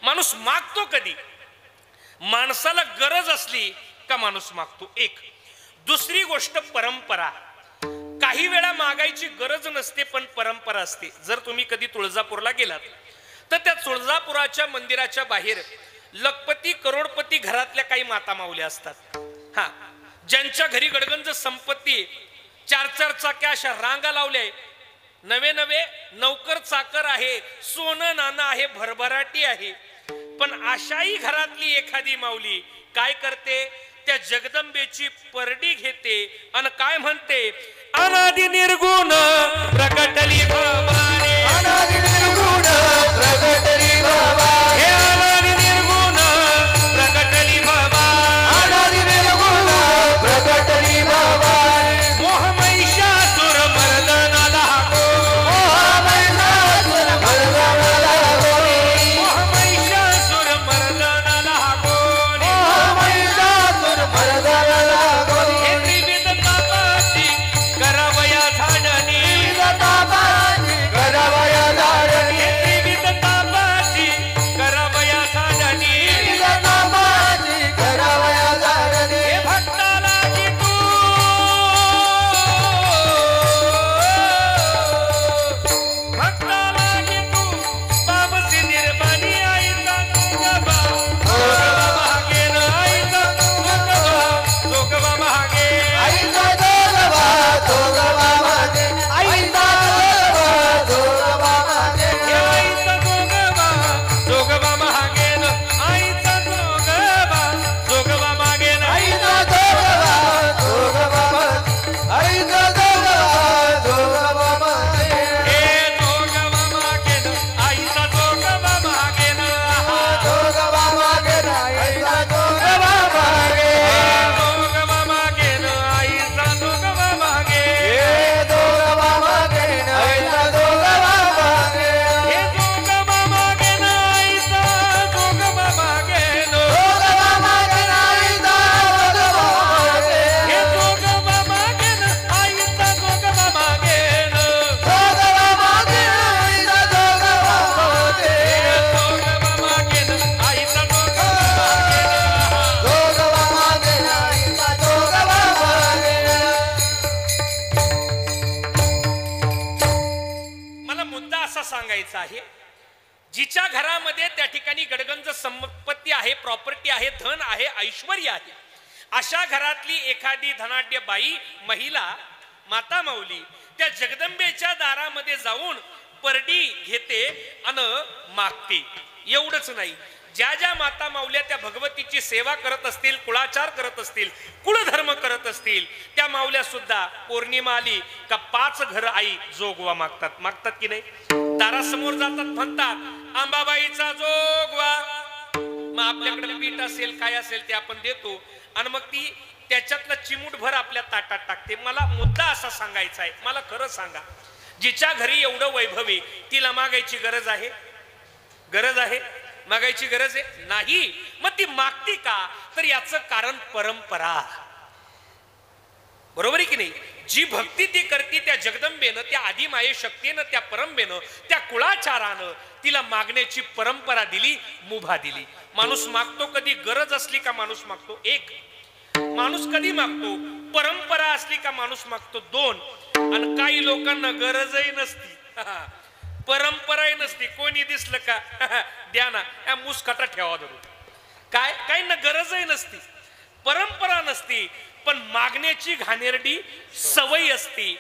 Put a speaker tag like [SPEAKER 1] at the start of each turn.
[SPEAKER 1] माणूस मागतो कधी? माणसाला गरज असली का माणूस मागतो. एक. दुसरी गोष्ट परंपरा. काही वेळा मागायची गरज नसते पण परंपरा असते. जर तुम्ही कधी तुळजापूरला गेलात तर त्या तुळजापुराच्या मंदिराच्या बाहेर लखपती करोडपती घरातल्या काही माता माऊल्या असतात. हा, ज्यांच्या घरी गडगंज संपत्ती, 4-4 चाक्या अशा रांगा लावल्या, नवे नवे नौकर चाकर आहे, सोनं नाणं आहे, भरभराटी आहे. पण अशाही घरातली एखादी माऊली काय करते? त्या जगदंबेची परडी घेते आणि काय म्हणते? अनादि निर्गुण प्रकटली भवानी,
[SPEAKER 2] अनादि निर्गुण प्रकटली भवानी,
[SPEAKER 1] हे अनादि निर्गुण प्रकटली भवानी,
[SPEAKER 2] अनादि निर्गुण प्रकटली भवानी.
[SPEAKER 1] मोह महिषासुर मर्दनाला हाको,
[SPEAKER 2] मोह महिषासुर मर्दनाला हाको,
[SPEAKER 1] मोह महिषासुर मर्दनाला हाको,
[SPEAKER 2] मोह महिषासुर मर्दनाला हाको.
[SPEAKER 1] हे त्रिविध पापाची करावया झाडणी,
[SPEAKER 2] तापाची करावया झाडणी,
[SPEAKER 1] हे त्रिविध पापाची करावया झाडणी,
[SPEAKER 2] तापाची करावया झाडणी.
[SPEAKER 1] हे भक्ताला की तू, भक्ताला की तू पावसी निर्माणी आईचा जोगवा, जोगवा महागे न आईचा जोगवा, जोगवा महागे,
[SPEAKER 2] आईचा जोगवा जोगवा मागे, आईचा जोगवा जोगवा मागे,
[SPEAKER 1] हे आईचा जोगवा, जोगवा महागे न आईचा जोगवा, जोगवा मागे न,
[SPEAKER 2] आईचा जोगवा जोगवा मागे, आईचा जोगवा जोगवा मागे.
[SPEAKER 1] हे जोगवा मागे न आईचा जोगवा मागे न,
[SPEAKER 2] जोगवा मागे ना आईचा जोगवा मागे,
[SPEAKER 1] जोगवा मागे न आईचा जोगवा मागे,
[SPEAKER 2] हे जोगवा मागे ना आईचा जोगवा मागे,
[SPEAKER 1] हे जोगवा मागे न आईचा जोगवा मागे न,
[SPEAKER 2] जोगवा मागे ना आईचा जोगवा मागे,
[SPEAKER 1] हे जोगवा मागे न आईचा जोगवा मागे न,
[SPEAKER 2] जोगवा मागे ना आईचा जोगवा मागे,
[SPEAKER 1] जोगवा मागे न आईचा जोगवा मागे न.
[SPEAKER 2] जोगवा मागे ना आईचा जोगवा मागे.
[SPEAKER 1] मला मुद्दा असा सांगायचा आहे, जिच्या घरामध्ये त्या ठिकाणी गडगंज संपत्ती आहे, प्रॉपर्टी आहे, धन आहे, ऐश्वर्य आहे, अशा घरातली एखादी धनाढ्य बाई, महिला, माता माऊली त्या जगदंबेच्या दारामध्ये जाऊन परडी घेते आणि मागते. एवढंच नाही, ज्या ज्या माता माऊल्या त्या भगवतीची सेवा करत असतील, कुळाचार करत असतील, कुळधर्म करत असतील, त्या माऊल्या सुद्धा पौर्णिमा आली का 5 घर आई जोगवा मागतात. मागतात की नाही? दारासमोर जातात, म्हणतात अंबाबाईचा जोगवा. मग आपल्याकडे पीठ असेल, काय असेल ते आपण देतो आणि मग ती त्याच्यातलं चिमूटभर आपल्या ताटात टाकते. मला मुद्दा असा सांगायचा आहे, मला खरं सांगा, जिच्या घरी एवढं वैभव आहे तिला मागायची गरज आहे? गरज आहे? मागायची गरज आहे? नाही. मग ती मागती का? तर याचं कारण परंपरा. बरोबर आहे की नाही? जी भक्ती ती करती त्या जगदंबेनं, त्या आदिमाये शक्तीनं, त्या परंबेनं, त्या कुळाचारानं तिला मागण्याची परंपरा दिली, मुभा दिली. माणूस मागतो कधी? गरज असली का माणूस मागतो. एक. माणूस कधी मागतो? परंपरा असली का माणूस मागतो. 2. आणि काही लोकांना गरजही नसती, परंपराही नसती, कोणी दिसलं का द्या ना, या मुसकाटा ठेवा धरून. काय काही ना गरजही नसती, परंपरा नसती, पण मागण्याची घाणेरडी सवय असती.